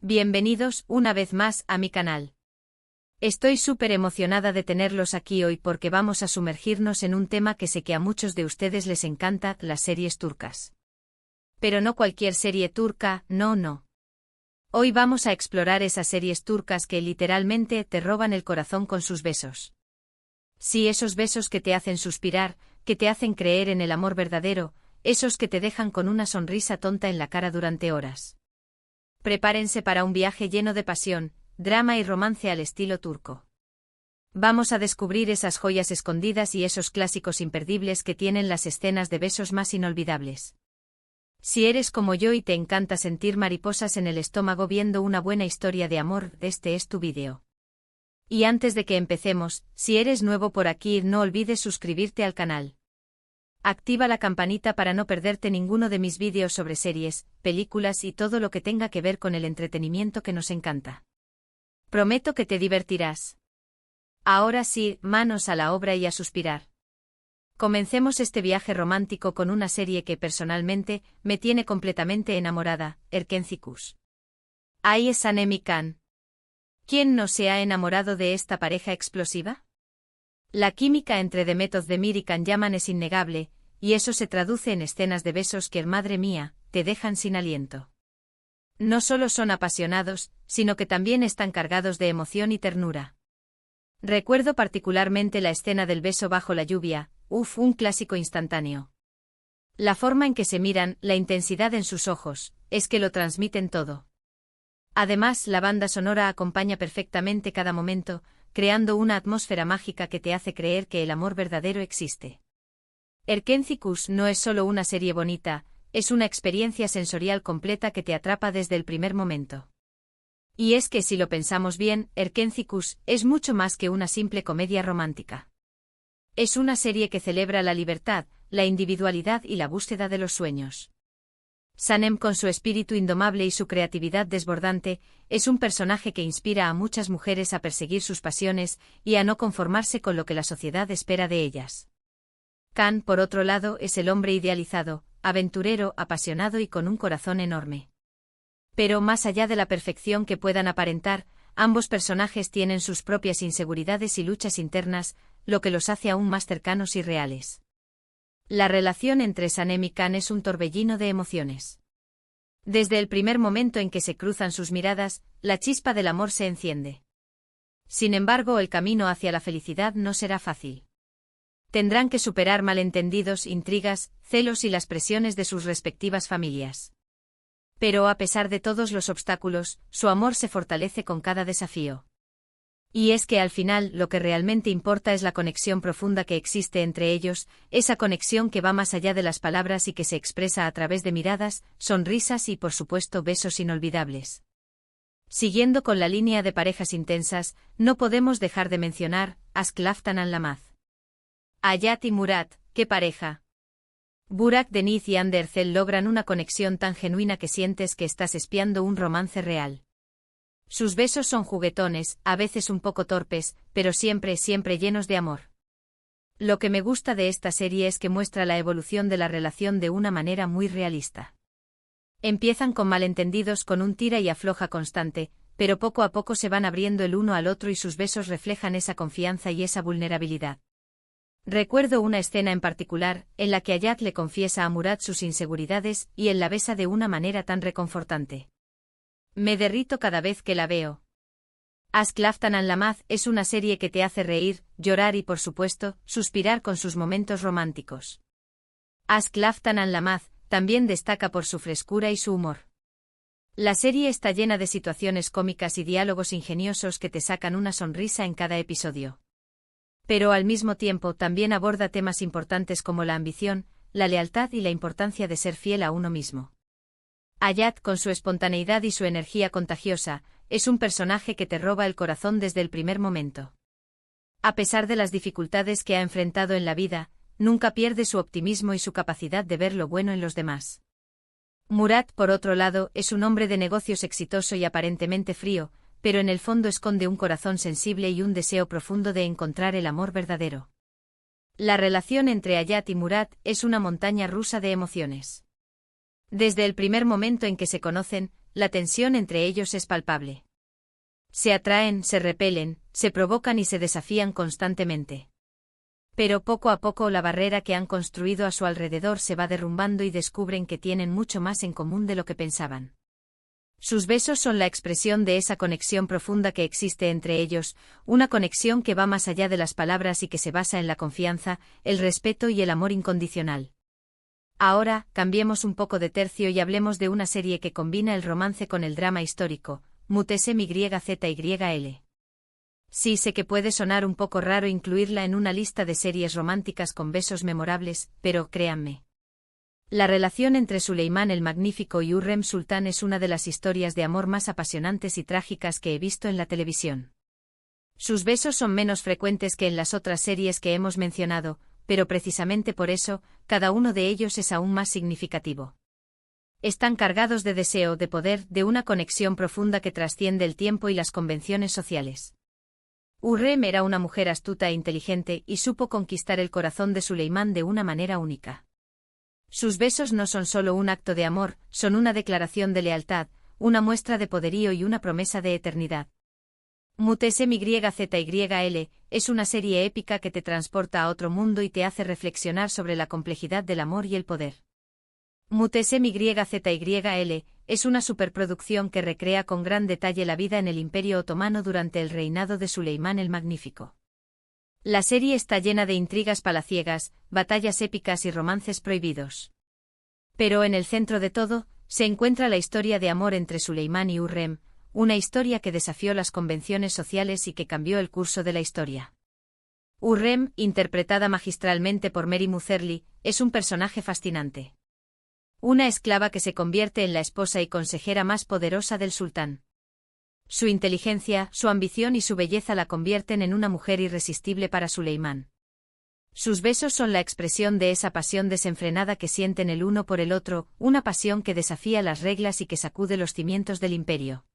Bienvenidos una vez más a mi canal. Estoy súper emocionada de tenerlos aquí hoy porque vamos a sumergirnos en un tema que sé que a muchos de ustedes les encanta, las series turcas. Pero no cualquier serie turca, no. Hoy vamos a explorar esas series turcas que literalmente te roban el corazón con sus besos. Sí, esos besos que te hacen suspirar, que te hacen creer en el amor verdadero, esos que te dejan con una sonrisa tonta en la cara durante horas. Prepárense para un viaje lleno de pasión, drama y romance al estilo turco. Vamos a descubrir esas joyas escondidas y esos clásicos imperdibles que tienen las escenas de besos más inolvidables. Si eres como yo y te encanta sentir mariposas en el estómago viendo una buena historia de amor, este es tu vídeo. Y antes de que empecemos, si eres nuevo por aquí, no olvides suscribirte al canal. Activa la campanita para no perderte ninguno de mis vídeos sobre series, películas y todo lo que tenga que ver con el entretenimiento que nos encanta. Prometo que te divertirás. Ahora sí, manos a la obra y a suspirar. Comencemos este viaje romántico con una serie que personalmente me tiene completamente enamorada, Erkenci Kuş. Ahí es Sanem y Can. ¿Quién no se ha enamorado de esta pareja explosiva? La química entre Demet Özdemir y Can Yaman es innegable, y eso se traduce en escenas de besos que, madre mía, te dejan sin aliento. No solo son apasionados, sino que también están cargados de emoción y ternura. Recuerdo particularmente la escena del beso bajo la lluvia, un clásico instantáneo. La forma en que se miran, la intensidad en sus ojos, es que lo transmiten todo. Además, la banda sonora acompaña perfectamente cada momento, creando una atmósfera mágica que te hace creer que el amor verdadero existe. Erkenci Kuş no es solo una serie bonita, es una experiencia sensorial completa que te atrapa desde el primer momento. Y es que si lo pensamos bien, Erkenci Kuş es mucho más que una simple comedia romántica. Es una serie que celebra la libertad, la individualidad y la búsqueda de los sueños. Sanem, con su espíritu indomable y su creatividad desbordante, es un personaje que inspira a muchas mujeres a perseguir sus pasiones y a no conformarse con lo que la sociedad espera de ellas. Can, por otro lado, es el hombre idealizado, aventurero, apasionado y con un corazón enorme. Pero más allá de la perfección que puedan aparentar, ambos personajes tienen sus propias inseguridades y luchas internas, lo que los hace aún más cercanos y reales. La relación entre Sanem y Can es un torbellino de emociones. Desde el primer momento en que se cruzan sus miradas, la chispa del amor se enciende. Sin embargo, el camino hacia la felicidad no será fácil. Tendrán que superar malentendidos, intrigas, celos y las presiones de sus respectivas familias. Pero a pesar de todos los obstáculos, su amor se fortalece con cada desafío. Y es que al final lo que realmente importa es la conexión profunda que existe entre ellos, esa conexión que va más allá de las palabras y que se expresa a través de miradas, sonrisas y por supuesto besos inolvidables. Siguiendo con la línea de parejas intensas, no podemos dejar de mencionar Aşk Laftan Anlamaz. Hayat y Murat, qué pareja. Burak Deniz y Hande Erçel logran una conexión tan genuina que sientes que estás espiando un romance real. Sus besos son juguetones, a veces un poco torpes, pero siempre llenos de amor. Lo que me gusta de esta serie es que muestra la evolución de la relación de una manera muy realista. Empiezan con malentendidos, con un tira y afloja constante, pero poco a poco se van abriendo el uno al otro y sus besos reflejan esa confianza y esa vulnerabilidad. Recuerdo una escena en particular, en la que Hayat le confiesa a Murat sus inseguridades y él la besa de una manera tan reconfortante. Me derrito cada vez que la veo. Aşk Laftan Anlamaz es una serie que te hace reír, llorar y por supuesto, suspirar con sus momentos románticos. Aşk Laftan Anlamaz también destaca por su frescura y su humor. La serie está llena de situaciones cómicas y diálogos ingeniosos que te sacan una sonrisa en cada episodio. Pero al mismo tiempo también aborda temas importantes como la ambición, la lealtad y la importancia de ser fiel a uno mismo. Hayat, con su espontaneidad y su energía contagiosa, es un personaje que te roba el corazón desde el primer momento. A pesar de las dificultades que ha enfrentado en la vida, nunca pierde su optimismo y su capacidad de ver lo bueno en los demás. Murat, por otro lado, es un hombre de negocios exitoso y aparentemente frío, pero en el fondo esconde un corazón sensible y un deseo profundo de encontrar el amor verdadero. La relación entre Hayat y Murat es una montaña rusa de emociones. Desde el primer momento en que se conocen, la tensión entre ellos es palpable. Se atraen, se repelen, se provocan y se desafían constantemente. Pero poco a poco la barrera que han construido a su alrededor se va derrumbando y descubren que tienen mucho más en común de lo que pensaban. Sus besos son la expresión de esa conexión profunda que existe entre ellos, una conexión que va más allá de las palabras y que se basa en la confianza, el respeto y el amor incondicional. Ahora, cambiemos un poco de tercio y hablemos de una serie que combina el romance con el drama histórico, Mutesemyzyl. Sí, sé que puede sonar un poco raro incluirla en una lista de series románticas con besos memorables, pero créanme. La relación entre Suleimán el Magnífico y Hürrem Sultán es una de las historias de amor más apasionantes y trágicas que he visto en la televisión. Sus besos son menos frecuentes que en las otras series que hemos mencionado, pero precisamente por eso, cada uno de ellos es aún más significativo. Están cargados de deseo, de poder, de una conexión profunda que trasciende el tiempo y las convenciones sociales. Hürrem era una mujer astuta e inteligente y supo conquistar el corazón de Suleimán de una manera única. Sus besos no son solo un acto de amor, son una declaración de lealtad, una muestra de poderío y una promesa de eternidad. Mutesemyzyl es una serie épica que te transporta a otro mundo y te hace reflexionar sobre la complejidad del amor y el poder. Mutesemyzyl es una superproducción que recrea con gran detalle la vida en el Imperio Otomano durante el reinado de Suleimán el Magnífico. La serie está llena de intrigas palaciegas, batallas épicas y romances prohibidos. Pero en el centro de todo, se encuentra la historia de amor entre Suleimán y Hürrem, una historia que desafió las convenciones sociales y que cambió el curso de la historia. Hürrem, interpretada magistralmente por Mary Mutherly, es un personaje fascinante. Una esclava que se convierte en la esposa y consejera más poderosa del sultán. Su inteligencia, su ambición y su belleza la convierten en una mujer irresistible para Suleimán. Sus besos son la expresión de esa pasión desenfrenada que sienten el uno por el otro, una pasión que desafía las reglas y que sacude los cimientos del imperio.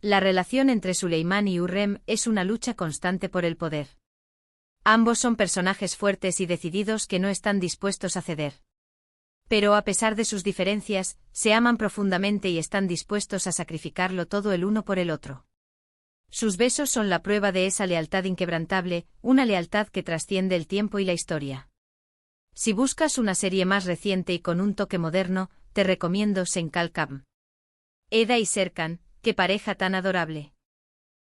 La relación entre Suleimán y Hürrem es una lucha constante por el poder. Ambos son personajes fuertes y decididos que no están dispuestos a ceder. Pero a pesar de sus diferencias, se aman profundamente y están dispuestos a sacrificarlo todo el uno por el otro. Sus besos son la prueba de esa lealtad inquebrantable, una lealtad que trasciende el tiempo y la historia. Si buscas una serie más reciente y con un toque moderno, te recomiendo Senkalkam. Eda y Serkan, qué pareja tan adorable.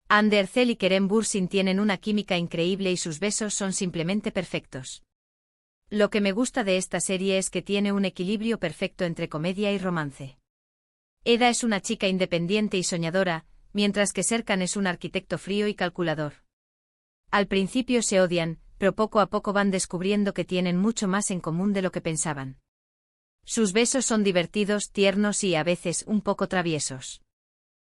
Andercel y Kerem Bürsin tienen una química increíble y sus besos son simplemente perfectos. Lo que me gusta de esta serie es que tiene un equilibrio perfecto entre comedia y romance. Eda es una chica independiente y soñadora, mientras que Serkan es un arquitecto frío y calculador. Al principio se odian, pero poco a poco van descubriendo que tienen mucho más en común de lo que pensaban. Sus besos son divertidos, tiernos y a veces un poco traviesos.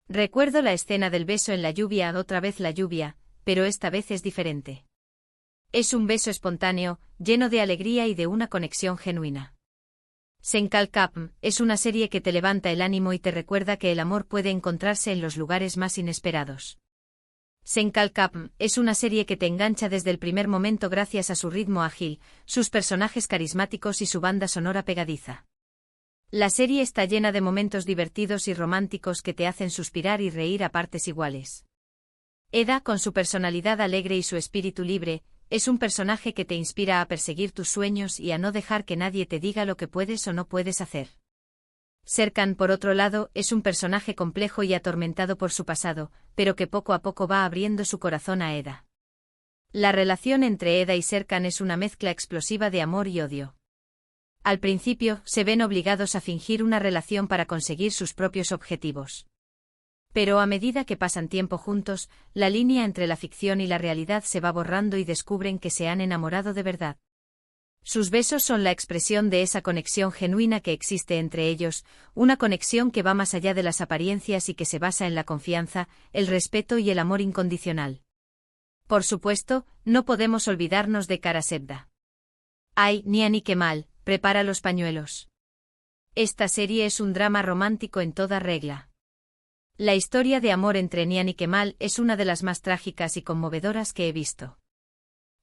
Recuerdo la escena del beso en la lluvia, otra vez la lluvia, pero esta vez es diferente. Es un beso espontáneo, lleno de alegría y de una conexión genuina. Senkalkam es una serie que te levanta el ánimo y te recuerda que el amor puede encontrarse en los lugares más inesperados. Senkalkam es una serie que te engancha desde el primer momento gracias a su ritmo ágil, sus personajes carismáticos y su banda sonora pegadiza. La serie está llena de momentos divertidos y románticos que te hacen suspirar y reír a partes iguales. Eda, con su personalidad alegre y su espíritu libre, es un personaje que te inspira a perseguir tus sueños y a no dejar que nadie te diga lo que puedes o no puedes hacer. Serkan, por otro lado, es un personaje complejo y atormentado por su pasado, pero que poco a poco va abriendo su corazón a Eda. La relación entre Eda y Serkan es una mezcla explosiva de amor y odio. Al principio, se ven obligados a fingir una relación para conseguir sus propios objetivos. Pero a medida que pasan tiempo juntos, la línea entre la ficción y la realidad se va borrando y descubren que se han enamorado de verdad. Sus besos son la expresión de esa conexión genuina que existe entre ellos, una conexión que va más allá de las apariencias y que se basa en la confianza, el respeto y el amor incondicional. Por supuesto, no podemos olvidarnos de Kara Sevda. Ay, Niani Kemal, prepara los pañuelos. Esta serie es un drama romántico en toda regla. La historia de amor entre Nian y Kemal es una de las más trágicas y conmovedoras que he visto.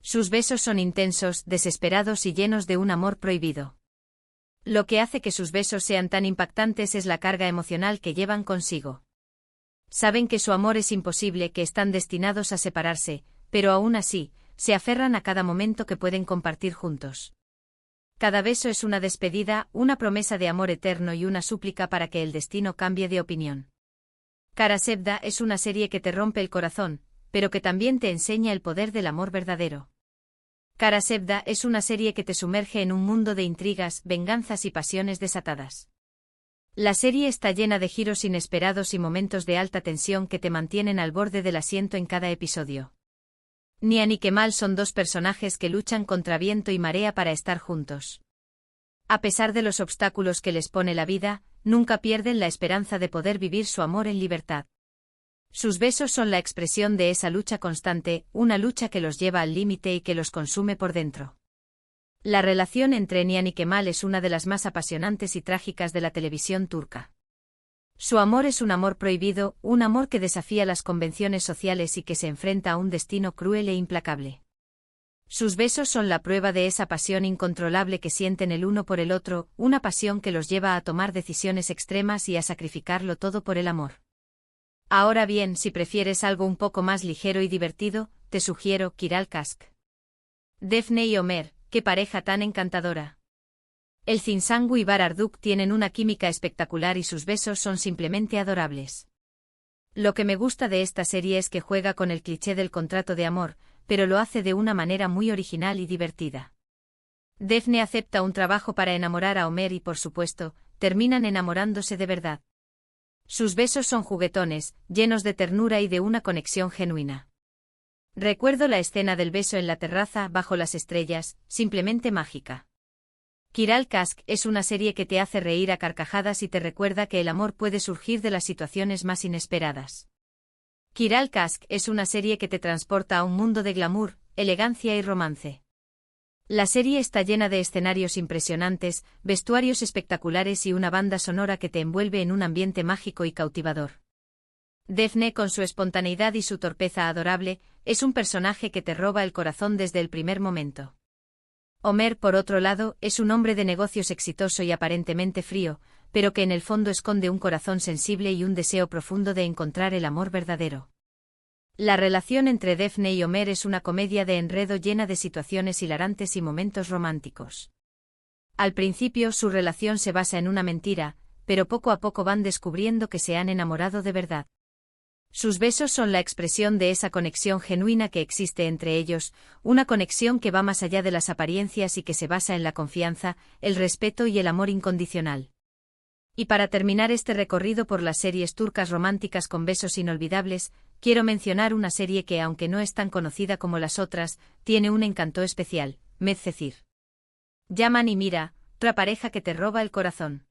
Sus besos son intensos, desesperados y llenos de un amor prohibido. Lo que hace que sus besos sean tan impactantes es la carga emocional que llevan consigo. Saben que su amor es imposible, que están destinados a separarse, pero aún así, se aferran a cada momento que pueden compartir juntos. Cada beso es una despedida, una promesa de amor eterno y una súplica para que el destino cambie de opinión. Kara Sevda es una serie que te rompe el corazón, pero que también te enseña el poder del amor verdadero. Kara Sevda es una serie que te sumerge en un mundo de intrigas, venganzas y pasiones desatadas. La serie está llena de giros inesperados y momentos de alta tensión que te mantienen al borde del asiento en cada episodio. Nian y Kemal son dos personajes que luchan contra viento y marea para estar juntos. A pesar de los obstáculos que les pone la vida, nunca pierden la esperanza de poder vivir su amor en libertad. Sus besos son la expresión de esa lucha constante, una lucha que los lleva al límite y que los consume por dentro. La relación entre Nian y Kemal es una de las más apasionantes y trágicas de la televisión turca. Su amor es un amor prohibido, un amor que desafía las convenciones sociales y que se enfrenta a un destino cruel e implacable. Sus besos son la prueba de esa pasión incontrolable que sienten el uno por el otro, una pasión que los lleva a tomar decisiones extremas y a sacrificarlo todo por el amor. Ahora bien, si prefieres algo un poco más ligero y divertido, te sugiero Kiral Kask. Defne y Ömer, qué pareja tan encantadora. El Zinsangu y Bararduk tienen una química espectacular y sus besos son simplemente adorables. Lo que me gusta de esta serie es que juega con el cliché del contrato de amor, pero lo hace de una manera muy original y divertida. Defne acepta un trabajo para enamorar a Ömer y, por supuesto, terminan enamorándose de verdad. Sus besos son juguetones, llenos de ternura y de una conexión genuina. Recuerdo la escena del beso en la terraza bajo las estrellas, simplemente mágica. Kiral Kask es una serie que te hace reír a carcajadas y te recuerda que el amor puede surgir de las situaciones más inesperadas. Kiral Kask es una serie que te transporta a un mundo de glamour, elegancia y romance. La serie está llena de escenarios impresionantes, vestuarios espectaculares y una banda sonora que te envuelve en un ambiente mágico y cautivador. Defne, con su espontaneidad y su torpeza adorable, es un personaje que te roba el corazón desde el primer momento. Ömer, por otro lado, es un hombre de negocios exitoso y aparentemente frío, pero que en el fondo esconde un corazón sensible y un deseo profundo de encontrar el amor verdadero. La relación entre Defne y Ömer es una comedia de enredo llena de situaciones hilarantes y momentos románticos. Al principio su relación se basa en una mentira, pero poco a poco van descubriendo que se han enamorado de verdad. Sus besos son la expresión de esa conexión genuina que existe entre ellos, una conexión que va más allá de las apariencias y que se basa en la confianza, el respeto y el amor incondicional. Y para terminar este recorrido por las series turcas románticas con besos inolvidables, quiero mencionar una serie que, aunque no es tan conocida como las otras, tiene un encanto especial, Medcezir. Yaman y Mira, otra pareja que te roba el corazón.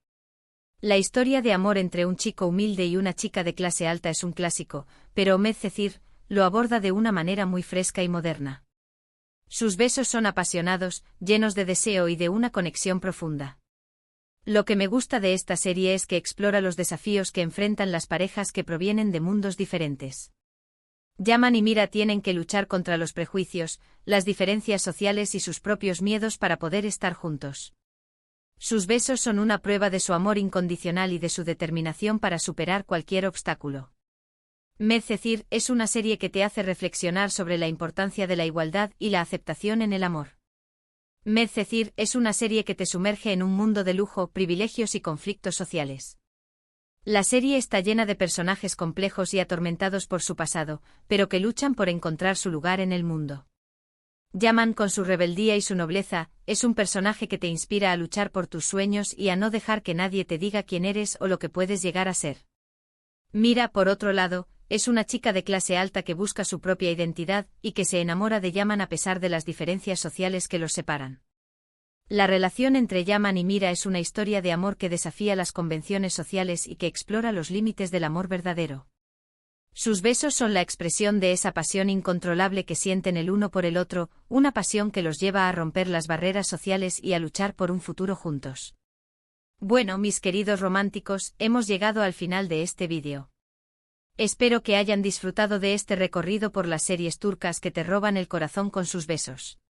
La historia de amor entre un chico humilde y una chica de clase alta es un clásico, pero Medcezir lo aborda de una manera muy fresca y moderna. Sus besos son apasionados, llenos de deseo y de una conexión profunda. Lo que me gusta de esta serie es que explora los desafíos que enfrentan las parejas que provienen de mundos diferentes. Yaman y Mira tienen que luchar contra los prejuicios, las diferencias sociales y sus propios miedos para poder estar juntos. Sus besos son una prueba de su amor incondicional y de su determinación para superar cualquier obstáculo. Medcezir es una serie que te hace reflexionar sobre la importancia de la igualdad y la aceptación en el amor. Medcezir es una serie que te sumerge en un mundo de lujo, privilegios y conflictos sociales. La serie está llena de personajes complejos y atormentados por su pasado, pero que luchan por encontrar su lugar en el mundo. Yaman, con su rebeldía y su nobleza, es un personaje que te inspira a luchar por tus sueños y a no dejar que nadie te diga quién eres o lo que puedes llegar a ser. Mira, por otro lado, es una chica de clase alta que busca su propia identidad y que se enamora de Yaman a pesar de las diferencias sociales que los separan. La relación entre Yaman y Mira es una historia de amor que desafía las convenciones sociales y que explora los límites del amor verdadero. Sus besos son la expresión de esa pasión incontrolable que sienten el uno por el otro, una pasión que los lleva a romper las barreras sociales y a luchar por un futuro juntos. Bueno, mis queridos románticos, hemos llegado al final de este vídeo. Espero que hayan disfrutado de este recorrido por las series turcas que te roban el corazón con sus besos.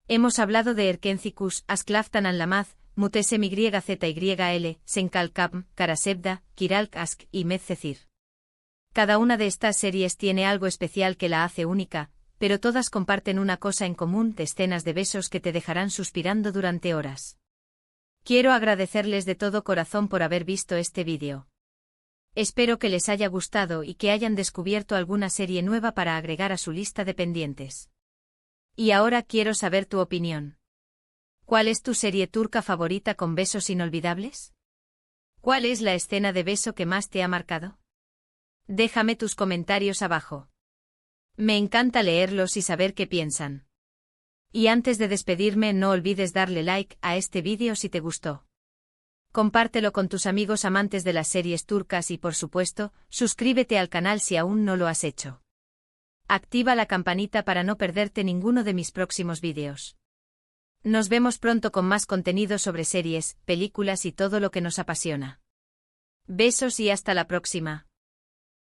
Hemos hablado de Erkencikus, Asklaftan Anlamaz, Mutesem YZYL, Senkalkam, Karasebda, Kiralk Ask y Medcecir. Cada una de estas series tiene algo especial que la hace única, pero todas comparten una cosa en común: de escenas de besos que te dejarán suspirando durante horas. Quiero agradecerles de todo corazón por haber visto este vídeo. Espero que les haya gustado y que hayan descubierto alguna serie nueva para agregar a su lista de pendientes. Y ahora quiero saber tu opinión. ¿Cuál es tu serie turca favorita con besos inolvidables? ¿Cuál es la escena de beso que más te ha marcado? Déjame tus comentarios abajo. Me encanta leerlos y saber qué piensan. Y antes de despedirme, no olvides darle like a este vídeo si te gustó. Compártelo con tus amigos amantes de las series turcas y, por supuesto, suscríbete al canal si aún no lo has hecho. Activa la campanita para no perderte ninguno de mis próximos vídeos. Nos vemos pronto con más contenido sobre series, películas y todo lo que nos apasiona. Besos y hasta la próxima.